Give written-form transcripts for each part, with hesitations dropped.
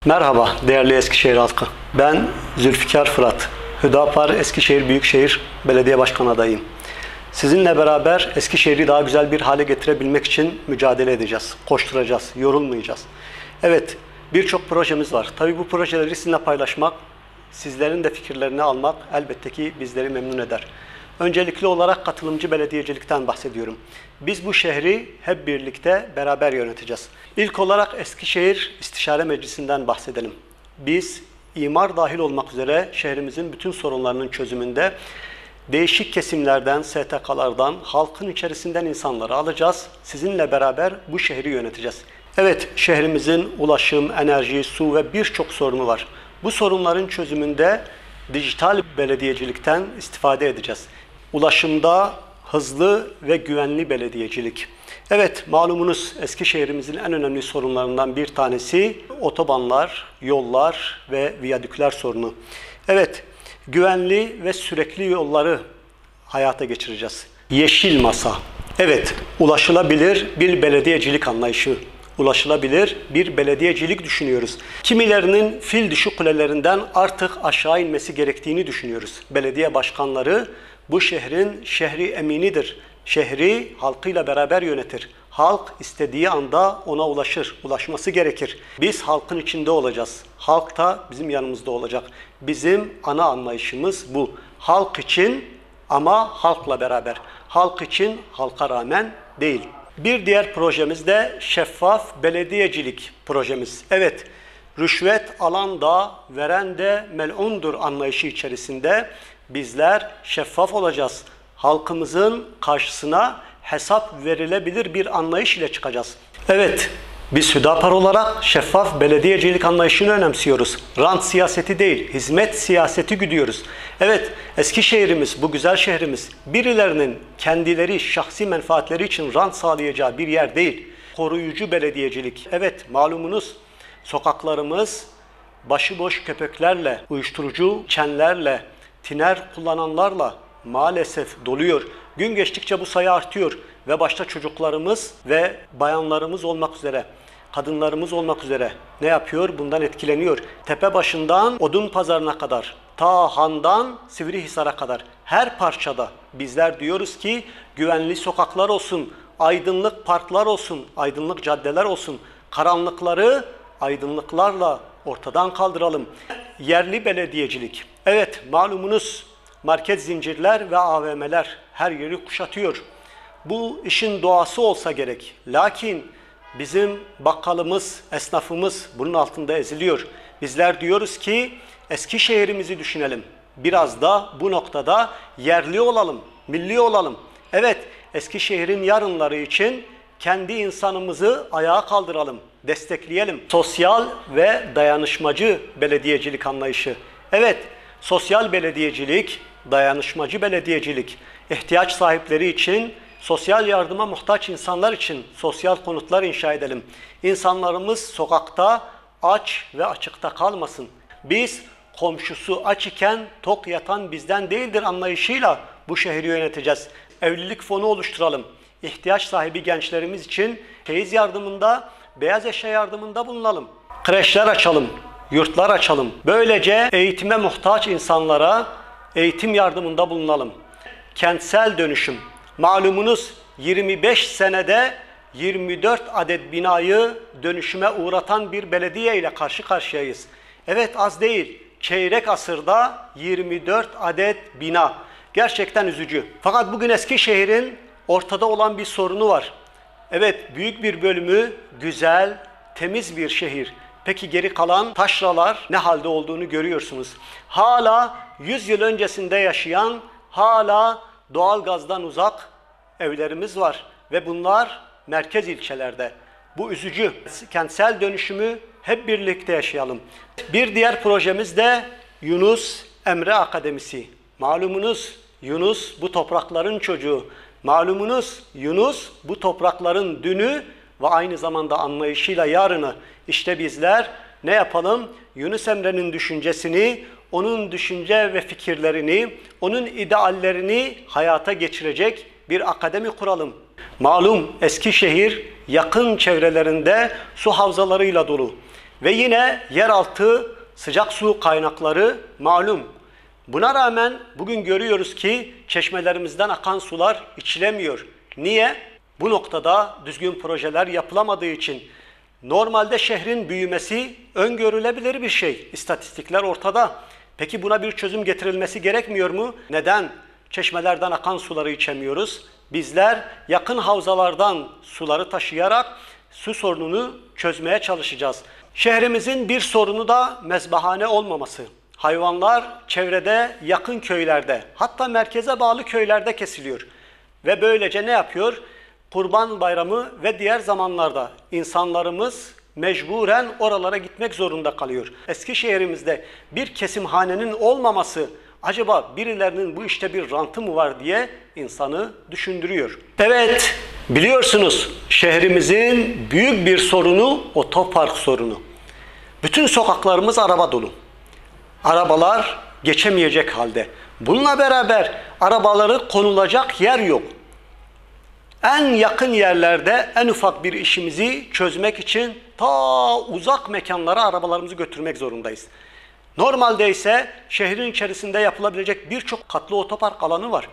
Merhaba değerli Eskişehir halkı. Ben Zülfikar Fırat. Hüdapar Eskişehir Büyükşehir Belediye Başkanı adayıyım. Sizinle beraber Eskişehir'i daha güzel bir hale getirebilmek için mücadele edeceğiz. Koşturacağız, yorulmayacağız. Evet, birçok projemiz var. Tabii bu projeleri sizinle paylaşmak, sizlerin de fikirlerini almak elbette ki bizleri memnun eder. Öncelikli olarak katılımcı belediyecilikten bahsediyorum. Biz bu şehri hep birlikte beraber yöneteceğiz. İlk olarak Eskişehir İstişare Meclisi'nden bahsedelim. Biz imar dahil olmak üzere şehrimizin bütün sorunlarının çözümünde değişik kesimlerden, STK'lardan, halkın içerisinden insanları alacağız. Sizinle beraber bu şehri yöneteceğiz. Evet, şehrimizin ulaşım, enerji, su ve birçok sorunu var. Bu sorunların çözümünde dijital belediyecilikten istifade edeceğiz. Ulaşımda hızlı ve güvenli belediyecilik. Evet, malumunuz Eskişehir'imizin en önemli sorunlarından bir tanesi otobanlar, yollar ve viyadükler sorunu. Evet, güvenli ve sürekli yolları hayata geçireceğiz. Yeşil masa. Evet, ulaşılabilir bir belediyecilik anlayışı. Ulaşılabilir bir belediyecilik düşünüyoruz. Kimilerinin fil dişi kulelerinden artık aşağı inmesi gerektiğini düşünüyoruz. Belediye başkanları bu şehrin şehri eminidir. Şehri halkıyla beraber yönetir. Halk istediği anda ona ulaşır, ulaşması gerekir. Biz halkın içinde olacağız. Halk da bizim yanımızda olacak. Bizim ana anlayışımız bu. Halk için ama halkla beraber. Halk için, halka rağmen değil. Bir diğer projemiz de şeffaf belediyecilik projemiz. Evet, rüşvet alan da veren de mel'undur anlayışı içerisinde bizler şeffaf olacağız. Halkımızın karşısına hesap verilebilir bir anlayış ile çıkacağız. Evet, biz Hüdapar olarak şeffaf belediyecilik anlayışını önemsiyoruz. Rant siyaseti değil, hizmet siyaseti güdüyoruz. Evet, Eskişehir'imiz, bu güzel şehrimiz birilerinin kendileri şahsi menfaatleri için rant sağlayacağı bir yer değil. Koruyucu belediyecilik. Evet, malumunuz sokaklarımız başıboş köpeklerle, uyuşturucu içenlerle, tiner kullananlarla maalesef doluyor. Gün geçtikçe bu sayı artıyor ve başta çocuklarımız ve bayanlarımız olmak üzere, kadınlarımız olmak üzere ne yapıyor? Bundan etkileniyor. Tepebaşı'ndan Odunpazarı'na kadar, ta Han'dan Sivrihisar'a kadar her parçada bizler diyoruz ki güvenli sokaklar olsun, aydınlık parklar olsun, aydınlık caddeler olsun, karanlıkları aydınlıklarla ortadan kaldıralım. Yerli belediyecilik. Evet, malumunuz market zincirler ve AVM'ler her yeri kuşatıyor. Bu işin doğası olsa gerek. Lakin bizim bakkalımız, esnafımız bunun altında eziliyor. Bizler diyoruz ki Eskişehir'imizi düşünelim. Biraz da bu noktada yerli olalım, milli olalım. Evet, Eskişehir'in yarınları için kendi insanımızı ayağa kaldıralım, destekleyelim. Sosyal ve dayanışmacı belediyecilik anlayışı. Evet, sosyal belediyecilik, dayanışmacı belediyecilik, ihtiyaç sahipleri için, sosyal yardıma muhtaç insanlar için sosyal konutlar inşa edelim. İnsanlarımız sokakta aç ve açıkta kalmasın. Biz komşusu aç iken tok yatan bizden değildir anlayışıyla bu şehri yöneteceğiz. Evlilik fonu oluşturalım. İhtiyaç sahibi gençlerimiz için çeyiz yardımında, beyaz eşya yardımında bulunalım. Kreşler açalım, yurtlar açalım. Böylece eğitime muhtaç insanlara eğitim yardımında bulunalım. Kentsel dönüşüm. Malumunuz 25 senede 24 adet binayı dönüşüme uğratan bir belediye ile karşı karşıyayız. Evet, az değil. Çeyrek asırda 24 adet bina. Gerçekten üzücü. Fakat bugün Eskişehir'in ortada olan bir sorunu var. Evet, büyük bir bölümü güzel, temiz bir şehir. Peki geri kalan taşralar ne halde olduğunu görüyorsunuz. Hala 100 yıl öncesinde yaşayan, hala doğalgazdan uzak evlerimiz var. Ve bunlar merkez ilçelerde. Bu üzücü. Kentsel dönüşümü hep birlikte yaşayalım. Bir diğer projemiz de Yunus Emre Akademisi. Malumunuz Yunus bu toprakların çocuğu. Malumunuz Yunus bu toprakların dünü ve aynı zamanda anlayışıyla yarını. İşte bizler ne yapalım? Yunus Emre'nin düşüncesini, onun düşünce ve fikirlerini, onun ideallerini hayata geçirecek bir akademi kuralım. Malum Eskişehir yakın çevrelerinde su havzalarıyla dolu. Ve yine yeraltı sıcak su kaynakları malum. Buna rağmen bugün görüyoruz ki çeşmelerimizden akan sular içilemiyor. Niye? Bu noktada düzgün projeler yapılamadığı için. Normalde şehrin büyümesi öngörülebilir bir şey. İstatistikler ortada. Peki buna bir çözüm getirilmesi gerekmiyor mu? Neden çeşmelerden akan suları içemiyoruz? Bizler yakın havzalardan suları taşıyarak su sorununu çözmeye çalışacağız. Şehrimizin bir sorunu da mezbahane olmaması. Hayvanlar çevrede, yakın köylerde, hatta merkeze bağlı köylerde kesiliyor. Ve böylece ne yapıyor? Kurban Bayramı ve diğer zamanlarda insanlarımız mecburen oralara gitmek zorunda kalıyor. Eskişehir'imizde bir kesimhanenin olmaması acaba birilerinin bu işte bir rantı mı var diye insanı düşündürüyor. Evet, biliyorsunuz şehrimizin büyük bir sorunu otopark sorunu. Bütün sokaklarımız araba dolu. Arabalar geçemeyecek halde. Bununla beraber arabaları konulacak yer yok. En yakın yerlerde en ufak bir işimizi çözmek için ta uzak mekanlara arabalarımızı götürmek zorundayız. Normalde ise şehrin içerisinde yapılabilecek birçok katlı otopark alanı var.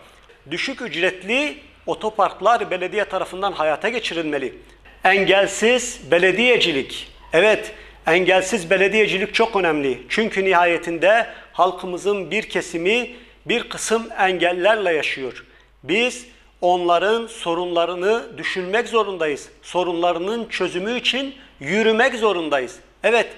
Düşük ücretli otoparklar belediye tarafından hayata geçirilmeli. Engelsiz belediyecilik. Evet, engelsiz belediyecilik çok önemli. Çünkü nihayetinde halkımızın bir kesimi bir kısım engellerle yaşıyor. Biz onların sorunlarını düşünmek zorundayız. Sorunlarının çözümü için yürümek zorundayız. Evet,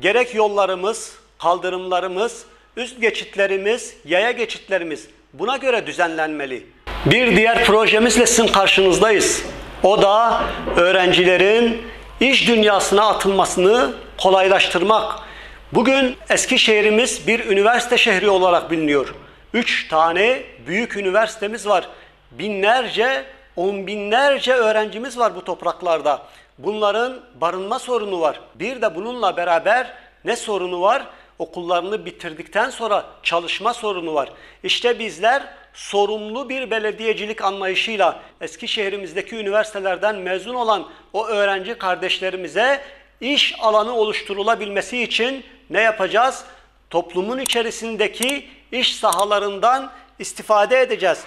gerek yollarımız, kaldırımlarımız, üst geçitlerimiz, yaya geçitlerimiz buna göre düzenlenmeli. Bir diğer projemizle sizin karşınızdayız. O da öğrencilerin iş dünyasına atılmasını kolaylaştırmak. Bugün Eskişehir'imiz bir üniversite şehri olarak biliniyor. 3 tane büyük üniversitemiz var. Binlerce, on binlerce öğrencimiz var bu topraklarda. Bunların barınma sorunu var. Bir de bununla beraber ne sorunu var? Okullarını bitirdikten sonra çalışma sorunu var. İşte bizler sorumlu bir belediyecilik anlayışıyla Eskişehir'imizdeki üniversitelerden mezun olan o öğrenci kardeşlerimize iş alanı oluşturulabilmesi için ne yapacağız? Toplumun içerisindeki iş sahalarından istifade edeceğiz.